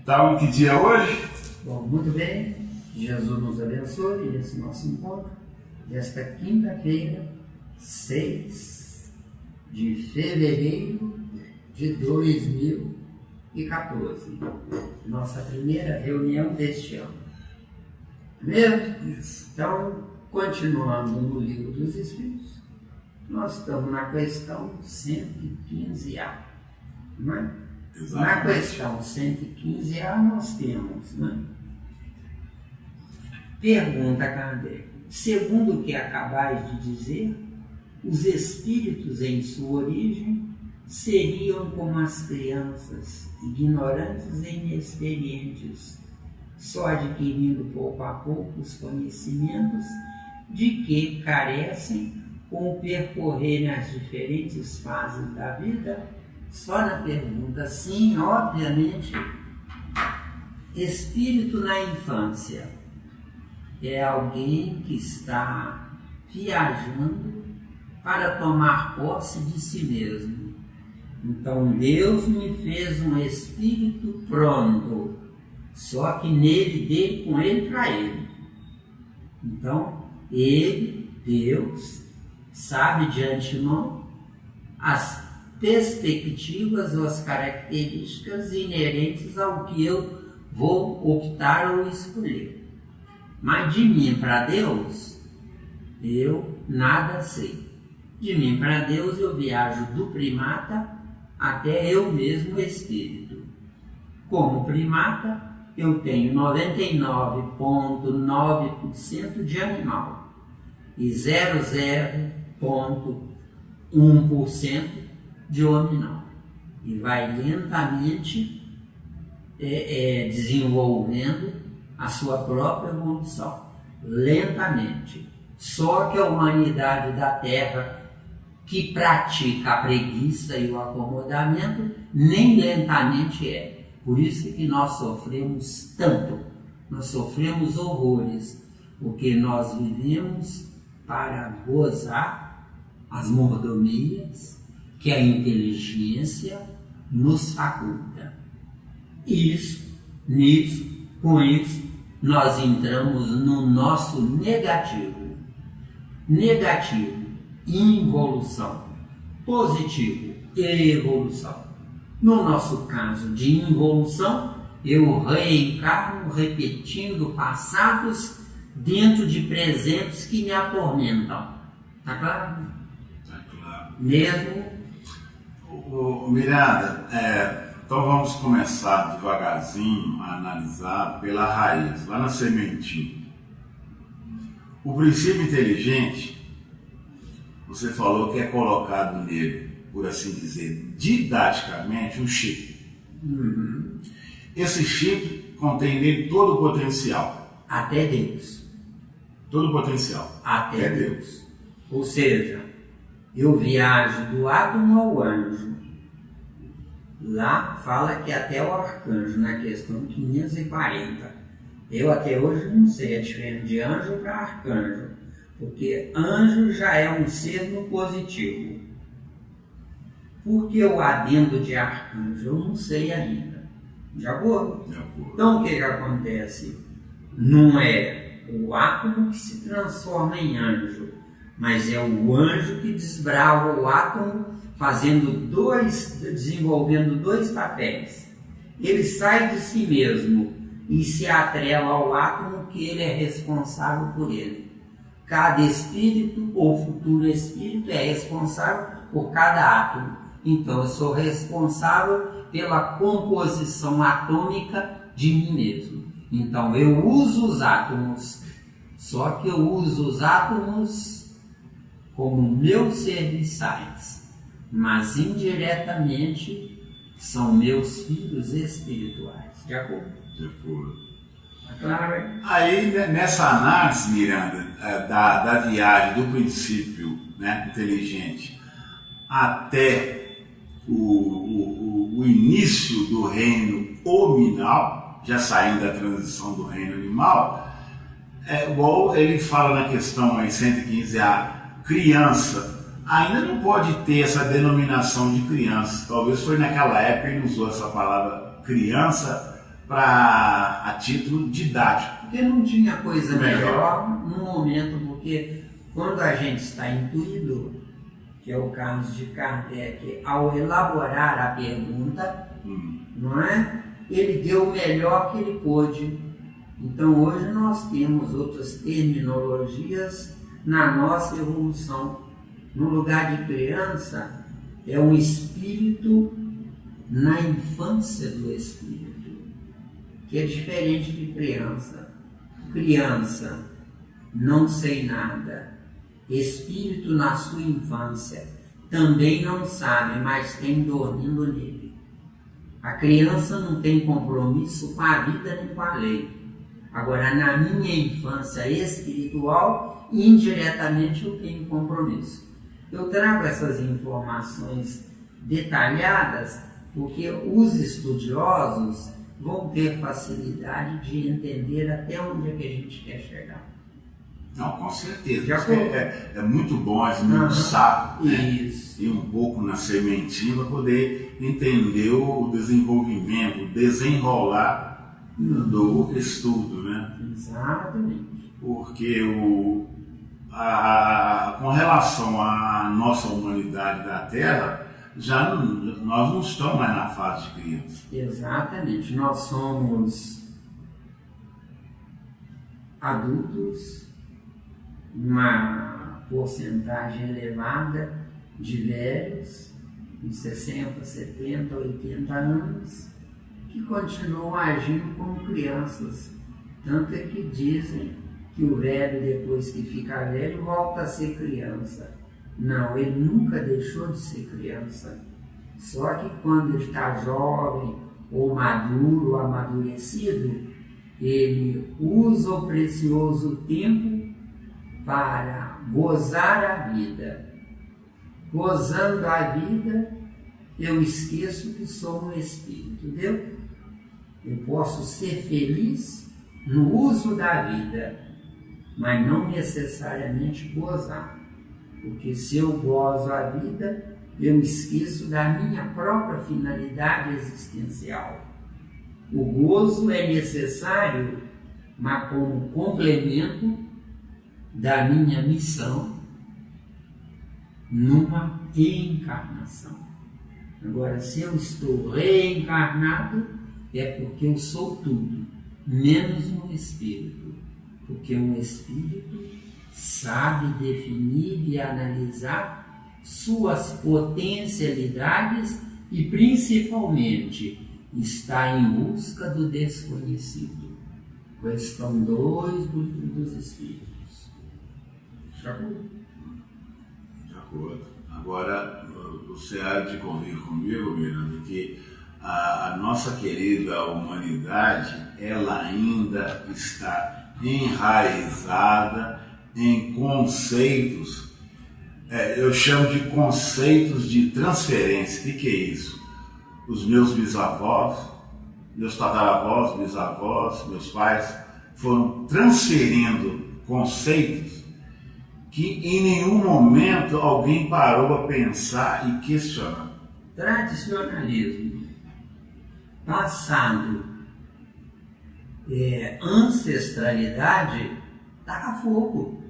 Tá, que dia é hoje? Bom, muito bem. Jesus nos abençoe esse nosso encontro desta quinta-feira, 6 de fevereiro de 2014. Nossa primeira reunião deste ano. Mesmo? Então, continuando no Livro dos Espíritos, nós estamos na questão 115A, não é? Na questão 115A nós temos, né? Pergunta Kardec: segundo o que acabais de dizer, os espíritos em sua origem seriam como as crianças, ignorantes e inexperientes, só adquirindo pouco a pouco os conhecimentos de que carecem com o percorrerem as diferentes fases da vida? Só na pergunta, sim, obviamente, espírito na infância é alguém que está viajando para tomar posse de si mesmo. Então Deus me fez um espírito pronto, só que nele, com ele, para ele. Então ele, Deus, sabe de antemão as perspectivas ou as características inerentes ao que eu vou optar ou escolher. Mas de mim para Deus, eu nada sei. De mim para Deus eu viajo do primata até eu mesmo espírito. Como primata, eu tenho 99,9% de animal e 0,01% de hominal, e vai lentamente desenvolvendo a sua própria evolução, lentamente. Só que a humanidade da Terra, que pratica a preguiça e o acomodamento, nem lentamente é. Por isso que nós sofremos tanto, nós sofremos horrores, porque nós vivemos para gozar as mordomias que a inteligência nos faculta. Com isso, nós entramos no nosso negativo. Negativo, involução. Positivo, evolução. No nosso caso de involução, eu reencarno repetindo passados dentro de presentes que me atormentam. Tá claro? Tá claro. Mesmo. Miranda, então vamos começar devagarzinho a analisar pela raiz, lá na sementinha. O princípio inteligente, você falou que é colocado nele, por assim dizer, didaticamente, um chip. Uhum. Esse chip contém nele todo o potencial. Até Deus. Todo o potencial. Até Deus. Ou seja, eu viajo do átomo ao anjo. Lá fala que até o arcanjo, na questão 540. Eu até hoje não sei a diferença de anjo para arcanjo, porque anjo já é um ser no positivo. Por que o adendo de arcanjo? Eu não sei ainda. De acordo? De acordo. Então o que acontece? Não é o átomo que se transforma em anjo, mas é o anjo que desbrava o átomo, desenvolvendo dois papéis. Ele sai de si mesmo e se atrela ao átomo, que ele é responsável por ele. Cada espírito ou futuro espírito é responsável por cada átomo. Então eu sou responsável pela composição atômica de mim mesmo. Então eu uso os átomos, só que eu uso os átomos como meus serviçais, mas indiretamente são meus filhos espirituais. De acordo? De acordo. Claro. Aí, nessa análise, Miranda, da viagem do princípio, né, inteligente até o início do reino hominal, já saindo da transição do reino animal, igual ele fala na questão aí 115, a criança ainda não pode ter essa denominação de criança. Talvez foi naquela época ele usou essa palavra criança a título didático. Porque não tinha coisa melhor no momento, porque quando a gente está intuído, que é o caso de Kardec, ao elaborar a pergunta, não é? Ele deu o melhor que ele pôde. Então hoje nós temos outras terminologias na nossa evolução. No lugar de criança, é um espírito na infância do espírito, que é diferente de criança. Criança, não sei nada. Espírito na sua infância, também não sabe, mas tem dormindo nele. A criança não tem compromisso com a vida nem com a lei. Agora, na minha infância espiritual, indiretamente eu tenho compromisso. Eu trago essas informações detalhadas porque os estudiosos vão ter facilidade de entender até onde é que a gente quer chegar. Não, com certeza. É muito bom esmiuçar, né? E um pouco na sementinha para poder entender o desenvolvimento, o desenrolar do estudo, né? Exatamente. Porque com relação à nossa humanidade da Terra, nós não estamos mais na fase de criança. Exatamente. Nós somos adultos, uma porcentagem elevada de velhos, com 60, 70, 80 anos, que continuam agindo como crianças. Tanto é que dizem que o velho, depois que fica velho, volta a ser criança. Não, ele nunca deixou de ser criança. Só que quando ele está jovem, ou maduro, ou amadurecido, ele usa o precioso tempo para gozar a vida. Gozando a vida, eu esqueço que sou um espírito, entendeu? Eu posso ser feliz no uso da vida, mas não necessariamente gozar. Porque se eu gozo a vida, eu esqueço da minha própria finalidade existencial. O gozo é necessário, mas como complemento da minha missão numa encarnação. Agora, se eu estou reencarnado, é porque eu sou tudo, menos um espírito. Porque um espírito sabe definir e analisar suas potencialidades e, principalmente, está em busca do desconhecido. Questão 2 do Livro dos Espíritos. De acordo? De acordo. Agora, você há de convir comigo, Miranda, que a nossa querida humanidade, ela ainda está enraizada em conceitos, eu chamo de conceitos de transferência. O que é isso? Os meus bisavós, meus tataravós, bisavós, meus pais foram transferindo conceitos que em nenhum momento alguém parou a pensar e questionar. Tradicionalismo, passado, ancestralidade, taca fogo.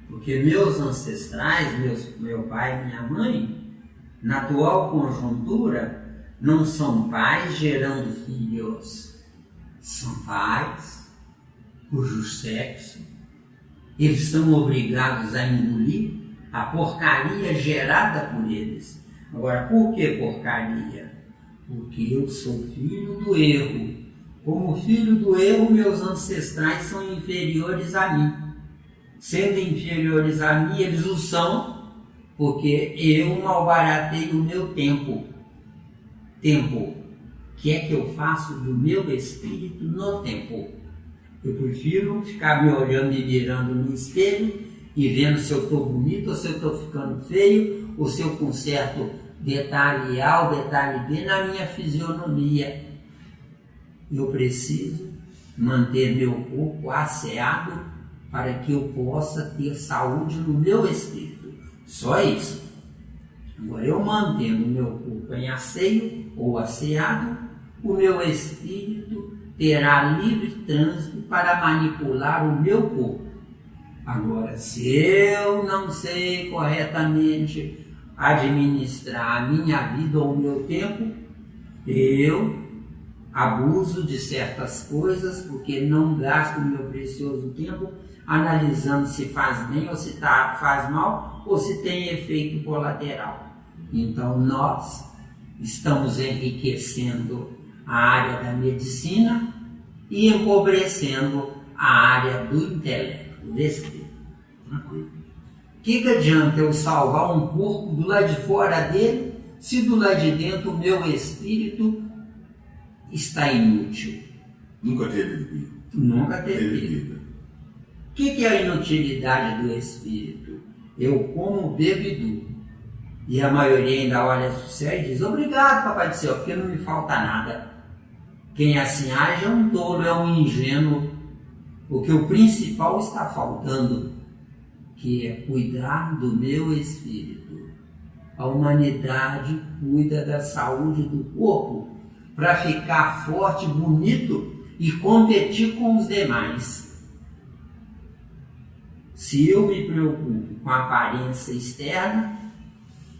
Porque meus ancestrais, meu pai e minha mãe, na atual conjuntura, não são pais gerando filhos, são pais cujo sexo eles são obrigados a engolir a porcaria gerada por eles. Agora, por que porcaria? Porque eu sou filho do erro. Como filho do erro, meus ancestrais são inferiores a mim. Sendo inferiores a mim, eles o são, porque eu malbaratei o meu tempo. Tempo. Que é que eu faço do meu espírito no tempo? Eu prefiro ficar me olhando e mirando no espelho e vendo se eu estou bonito ou se eu estou ficando feio, ou se eu conserto detalhe A ou detalhe B na minha fisionomia. Eu preciso manter meu corpo asseado para que eu possa ter saúde no meu espírito. Só isso. Agora, eu mantendo meu corpo em asseio ou asseado, o meu espírito terá livre trânsito para manipular o meu corpo. Agora, se eu não sei corretamente administrar a minha vida ou o meu tempo, eu abuso de certas coisas porque não gasto o meu precioso tempo analisando se faz bem ou se faz mal ou se tem efeito colateral. Então nós estamos enriquecendo a área da medicina e empobrecendo a área do intelecto, do espírito. O que adianta eu salvar um corpo do lado de fora dele se do lado de dentro o meu espírito está inútil? Nunca teve vida. Nunca teve vida. O que é a inutilidade do espírito? Eu como, bebo e durmo. E a maioria ainda olha para o céu e diz: obrigado, Papai do Céu, porque não me falta nada. Quem assim age é um tolo, é um ingênuo, porque o principal está faltando, que é cuidar do meu espírito. A humanidade cuida da saúde do corpo para ficar forte, bonito e competir com os demais. Se eu me preocupo com a aparência externa,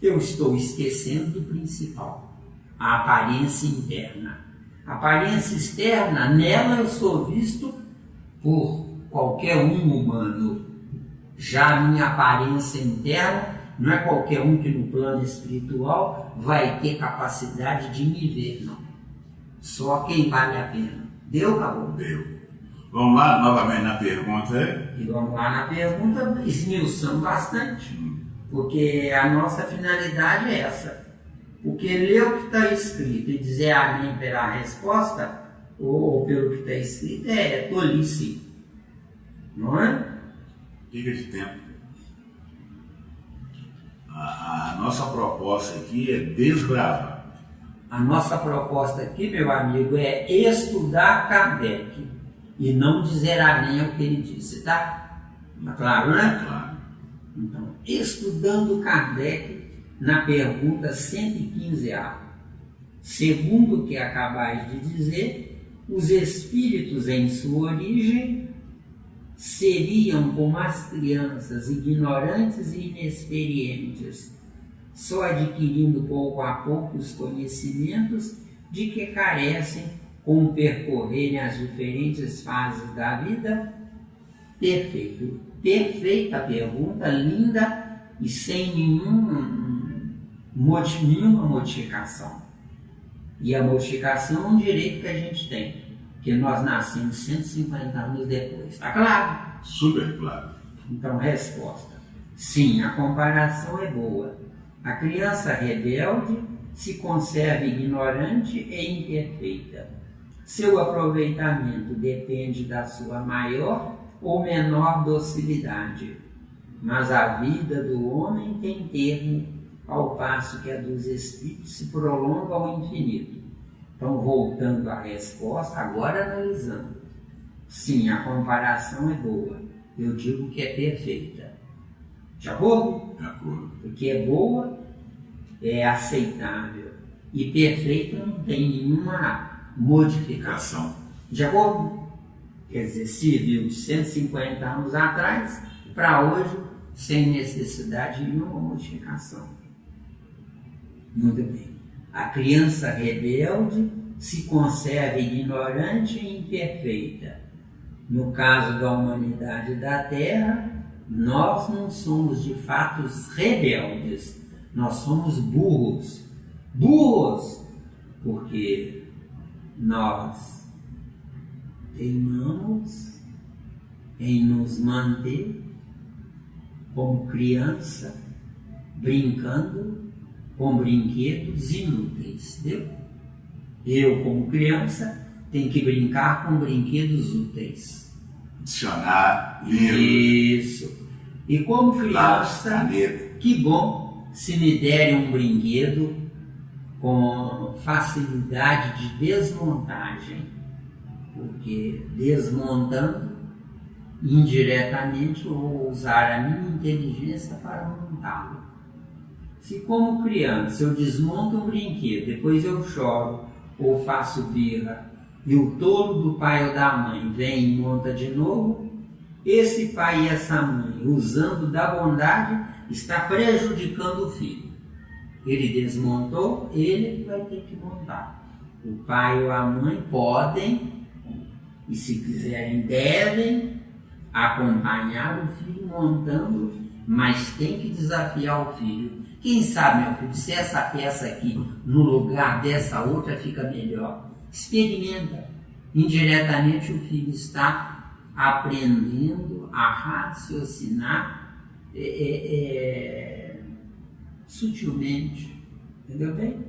eu estou esquecendo do principal, a aparência interna. A aparência externa, nela eu sou visto por qualquer um humano. Já a minha aparência interna, não é qualquer um que no plano espiritual vai ter capacidade de me ver, não. Só quem vale a pena. Deu, acabou? Deu. Vamos lá, novamente na pergunta. E vamos lá na pergunta, esmiuçando bastante. Porque a nossa finalidade é essa. Porque ler o que está escrito e dizer amém pela resposta, ou pelo que está escrito, é tolice. Não é? Fica de tempo. A nossa proposta aqui é desbravar. A nossa proposta aqui, meu amigo, é estudar Kardec e não dizer amém ao que ele disse, tá? Claro, né? Claro. Então, estudando Kardec na pergunta 115A, segundo o que acabais de dizer, os espíritos em sua origem seriam como as crianças ignorantes e inexperientes, só adquirindo pouco a pouco os conhecimentos de que carecem com percorrerem as diferentes fases da vida? Perfeito. Perfeita pergunta, linda e sem nenhuma modificação. E a modificação é um direito que a gente tem, porque nós nascemos 150 anos depois. Está claro? Super claro. Então, resposta. Sim, a comparação é boa. A criança rebelde se conserva ignorante e imperfeita. Seu aproveitamento depende da sua maior ou menor docilidade, mas a vida do homem tem termo, ao passo que a dos espíritos se prolonga ao infinito. Então, voltando à resposta, agora analisando. Sim, a comparação é boa. Eu digo que é perfeita. De acordo? De acordo. Porque é boa, é aceitável. E perfeita não tem nenhuma modificação. De acordo? Quer dizer, se viu de 150 anos atrás para hoje, sem necessidade de nenhuma modificação. Muito bem. A criança rebelde se conserva ignorante e imperfeita. No caso da humanidade da Terra, nós não somos de fato rebeldes, nós somos burros. Burros! Porque nós teimamos em nos manter como criança, brincando com brinquedos inúteis, entendeu? Eu, como criança, tenho que brincar com brinquedos úteis. Dicionário, livro. Isso. E como criança, caneta. Que bom se me derem um brinquedo com facilidade de desmontagem, porque desmontando, indiretamente eu vou usar a minha inteligência para montá-lo. Se como criança eu desmonto um brinquedo, depois eu choro, ou faço birra, e o tolo do pai ou da mãe vem e monta de novo, esse pai e essa mãe, usando da bondade, está prejudicando o filho. Ele desmontou, ele vai ter que montar. O pai ou a mãe podem, e se quiserem devem, acompanhar o filho montando, mas tem que desafiar o filho. Quem sabe, meu filho, se essa peça aqui, no lugar dessa outra, fica melhor. Experimenta. Indiretamente o filho está aprendendo a raciocinar sutilmente. Entendeu bem?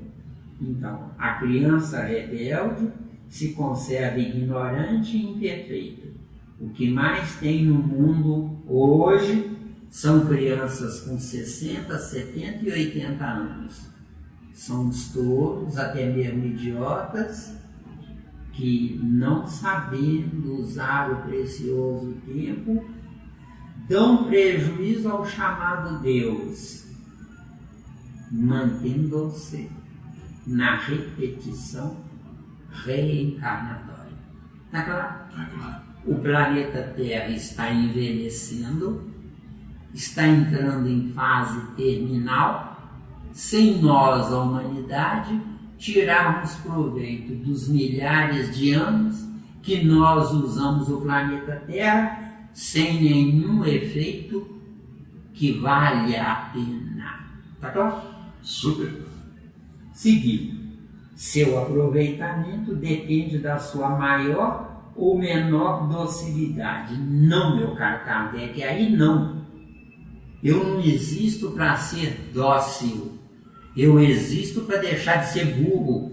Então, a criança rebelde se conserva ignorante e imperfeita. O que mais tem no mundo hoje são crianças com 60, 70 e 80 anos. São os tolos, até mesmo idiotas, que, não sabendo usar o precioso tempo, dão prejuízo ao chamado Deus, mantendo-se na repetição reencarnatória. Está claro? Tá claro. O planeta Terra está envelhecendo, está entrando em fase terminal, sem nós, a humanidade, tirarmos proveito dos milhares de anos que nós usamos o planeta Terra sem nenhum efeito que valha a pena. Tá claro? Super. Seguindo, seu aproveitamento depende da sua maior ou menor docilidade. Não, meu caro Kardec, aí não. Eu não existo para ser dócil. Eu existo para deixar de ser burro,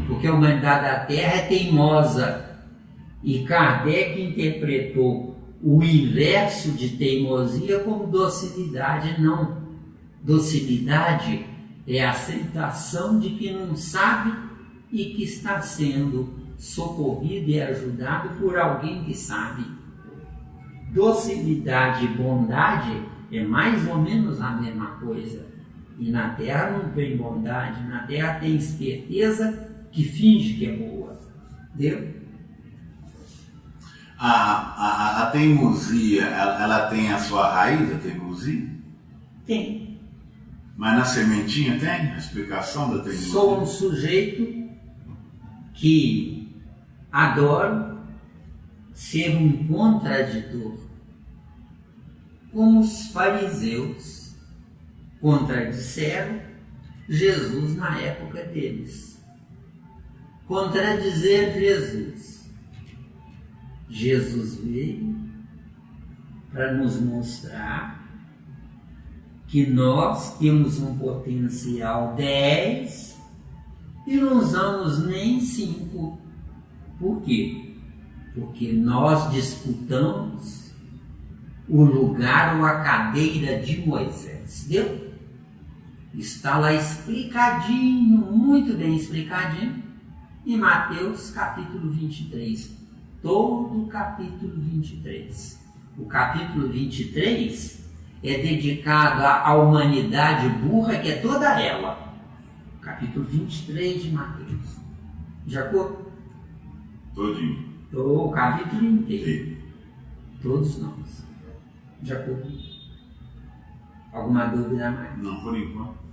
porque a humanidade da Terra é teimosa. E Kardec interpretou o inverso de teimosia como docilidade. Não. Docilidade é a aceitação de que não sabe e que está sendo socorrido e ajudado por alguém que sabe. Docilidade e bondade é mais ou menos a mesma coisa. E na Terra não tem bondade, na Terra tem esperteza que finge que é boa. Entendeu? A teimosia, ela tem a sua raiz, a teimosia? Tem. Mas na sementinha tem a explicação da teimosia? Sou um sujeito que adoro ser um contraditor, como os fariseus contradisseram Jesus na época deles. Contradizer Jesus. Jesus veio para nos mostrar que nós temos um potencial 10 e não usamos nem 5. Por quê? Porque nós disputamos o lugar ou a cadeira de Moisés. Deu? Está lá explicadinho, muito bem explicadinho, em Mateus capítulo 23. Todo o capítulo 23. O capítulo 23 é dedicado à humanidade burra, que é toda ela. Capítulo 23 de Mateus. De acordo? Todinho. O capítulo inteiro. Sim. Todos nós. De acordo? Alguma dúvida a mais? Não, por enquanto.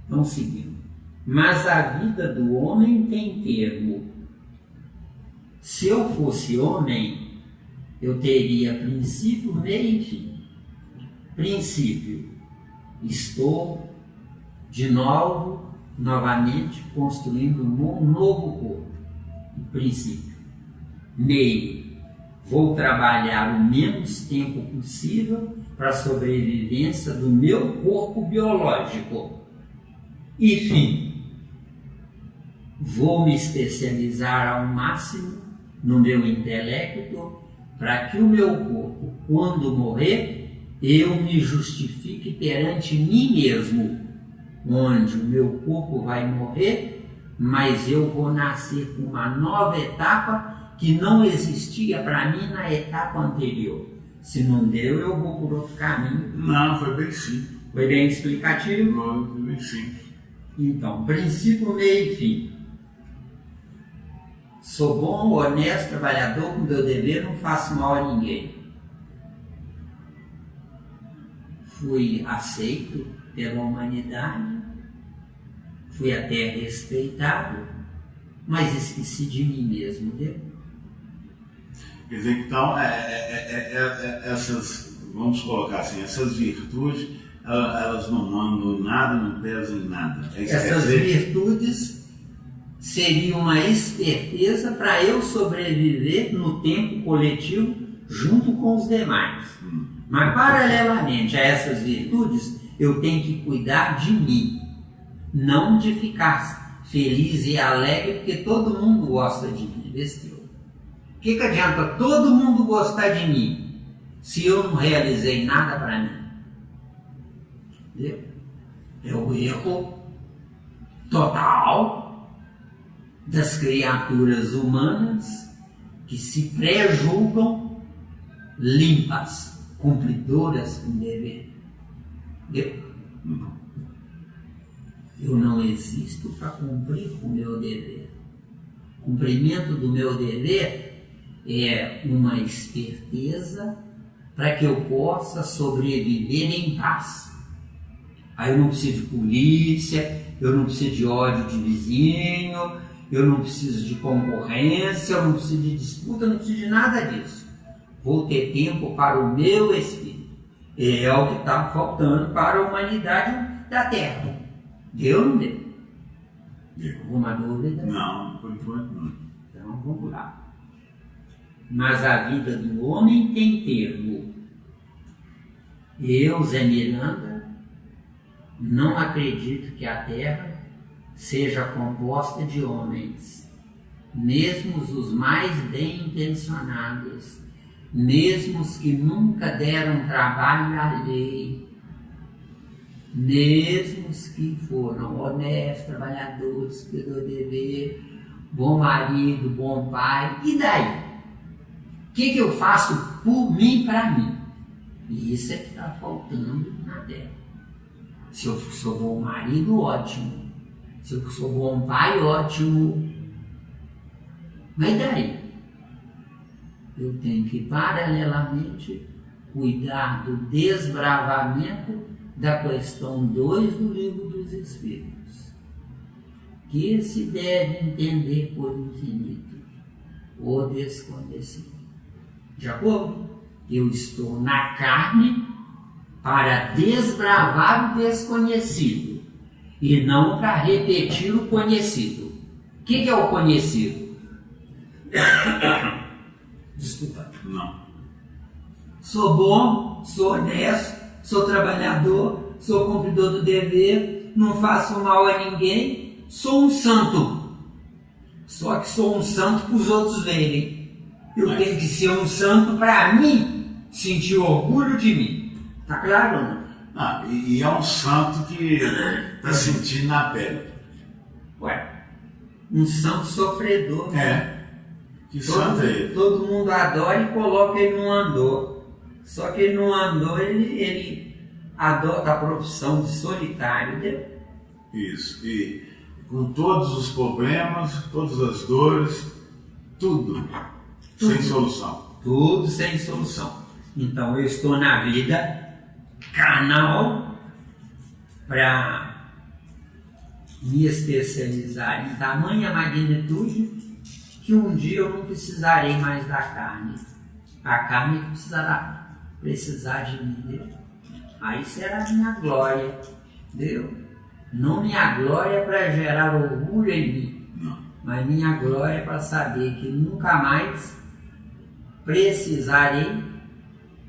Vamos seguindo. Mas a vida do homem tem termo. Se eu fosse homem, eu teria princípio, meio e fim. Princípio, estou de novo, novamente, construindo um novo corpo. Princípio. Meio, vou trabalhar o menos tempo possível para a sobrevivência do meu corpo biológico. E fim, vou me especializar ao máximo no meu intelecto para que o meu corpo, quando morrer, eu me justifique perante mim mesmo, onde o meu corpo vai morrer, mas eu vou nascer com uma nova etapa que não existia para mim na etapa anterior. Se não deu, eu vou por outro caminho. Não, foi bem simples. Foi bem explicativo? Foi bem simples. Então, princípio, meio e fim. Sou bom, honesto, trabalhador, com meu dever, não faço mal a ninguém. Fui aceito pela humanidade, fui até respeitado, mas esqueci de mim mesmo, entendeu? Quer dizer, então, essas, vamos colocar assim, essas virtudes, elas não mandam nada, não pesam em nada. Essas virtudes seria uma esperteza para eu sobreviver no tempo coletivo junto com os demais. Mas, paralelamente a essas virtudes, eu tenho que cuidar de mim, não de ficar feliz e alegre, porque todo mundo gosta de mim. O que adianta todo mundo gostar de mim se eu não realizei nada para mim? Entendeu? É o erro total das criaturas humanas que se pré-julgam limpas, cumpridoras com dever. Eu não existo para cumprir o meu dever. O cumprimento do meu dever é uma esperteza para que eu possa sobreviver em paz. Aí eu não preciso de polícia, eu não preciso de ódio de vizinho, eu não preciso de concorrência, eu não preciso de disputa, eu não preciso de nada disso. Vou ter tempo para o meu espírito. É o que está faltando para a humanidade da Terra. Deu ou não deu? Alguma dúvida? Não, por enquanto não. Então vamos lá. Mas a vida do homem tem termo. Eu, Zé Miranda, não acredito que a Terra seja composta de homens, mesmo os mais bem intencionados, mesmo os que nunca deram trabalho à lei, mesmo os que foram honestos, trabalhadores, cuidador do dever, bom marido, bom pai, e daí? O que eu faço por mim, para mim? E isso é que está faltando na Terra. Se eu sou bom marido, ótimo. Se eu sou bom pai, ótimo. Mas daí? Eu tenho que, paralelamente, cuidar do desbravamento da questão 2 do Livro dos Espíritos, que se deve entender por infinito, o desconhecido. De acordo? Eu estou na carne para desbravar o desconhecido e não para repetir o conhecido. O que é o conhecido? Desculpa. Não. Sou bom, sou honesto, sou trabalhador, sou cumpridor do dever, não faço mal a ninguém, sou um santo. Só que sou um santo para os outros verem. Eu tenho que ser um santo para mim sentir orgulho de mim. Tá claro ou não? Ah, e é um santo que está sentindo na pele. Ué, um santo sofredor. É. Que santo é ele? Todo mundo adora e coloca ele no andor. Só que ele não andou, ele adota a profissão de solitário. Entendeu? Isso. E com todos os problemas, todas as dores, tudo. Sem solução. Tudo sem solução. Então eu estou na vida carnal para me especializar em tamanha magnitude que um dia eu não precisarei mais da carne. A carne precisar de mim, entendeu? Aí será a minha glória, entendeu? Não minha glória para gerar orgulho em mim, Não. mas minha glória para saber que nunca mais precisarei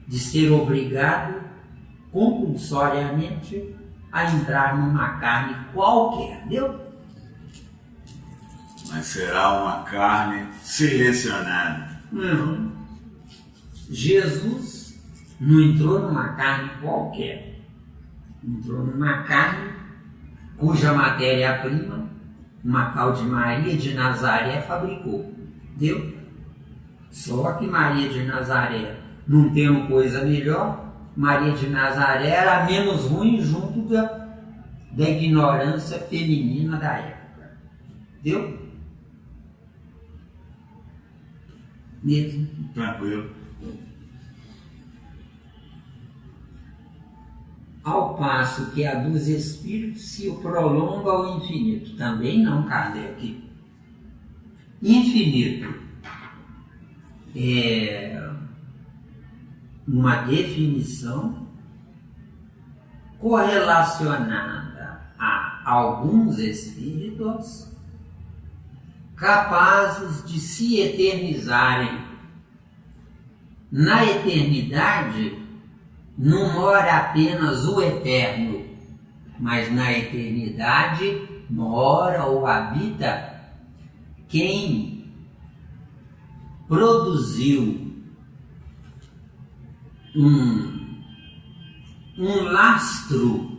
de ser obrigado compulsoriamente a entrar numa carne qualquer, entendeu? Mas será uma carne selecionada. Jesus não entrou numa carne qualquer. Entrou numa carne cuja matéria-prima uma tal de Maria de Nazaré fabricou. Entendeu? Só que Maria de Nazaré, não tendo coisa melhor, Maria de Nazaré era menos ruim junto da da ignorância feminina da época. Entendeu? mesmo. Tranquilo. Ao passo que a dos espíritos se prolonga ao infinito. Também não, Kardec. Infinito é uma definição correlacionada a alguns espíritos capazes de se eternizarem. Na eternidade não mora apenas o eterno, mas na eternidade mora ou habita quem produziu um lastro,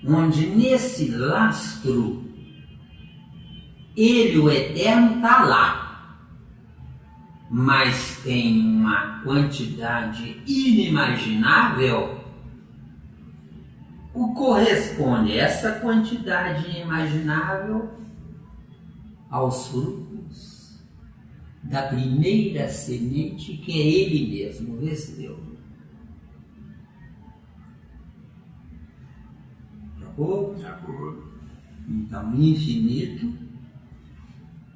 onde nesse lastro ele, o eterno, está lá, mas tem uma quantidade inimaginável. O corresponde essa quantidade inimaginável aos frutos da primeira semente que é ele mesmo recebeu. De acordo? De acordo. Então, infinito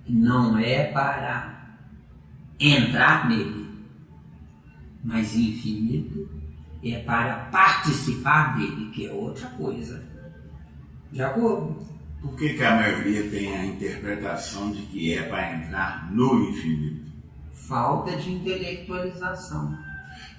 não é para entrar nele, mas infinito é para participar dele, que é outra coisa. De acordo? Por que a maioria tem a interpretação de que é para entrar no infinito? Falta de intelectualização.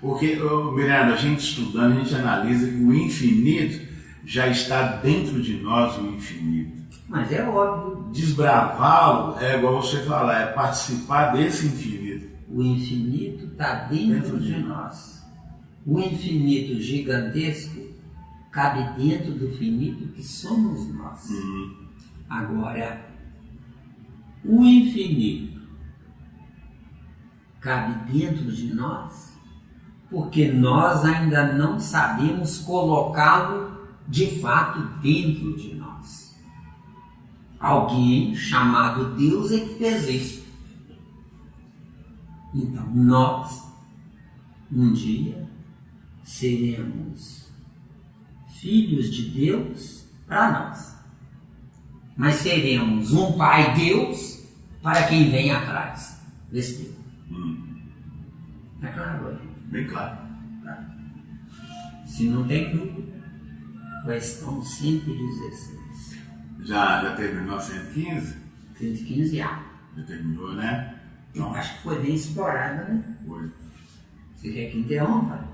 Porque, Miranda, a gente estudando, a gente analisa que o infinito já está dentro de nós, o infinito. Mas é óbvio. Desbravá-lo é igual você falar, é participar desse infinito. O infinito está dentro de nós. O infinito gigantesco cabe dentro do finito que somos nós. Agora, o infinito cabe dentro de nós porque nós ainda não sabemos colocá-lo de fato dentro de nós. Alguém chamado Deus é que fez isso. Então, nós, um dia, seremos filhos de Deus para nós. Mas seremos um Pai Deus para quem vem atrás desse Deus. É claro hoje? Bem claro. Tá. Se não tem dúvida, questão 116. Já terminou 115? 115 A. Já terminou, né? Eu acho que foi bem explorada, né? Foi. Você quer que interrompa?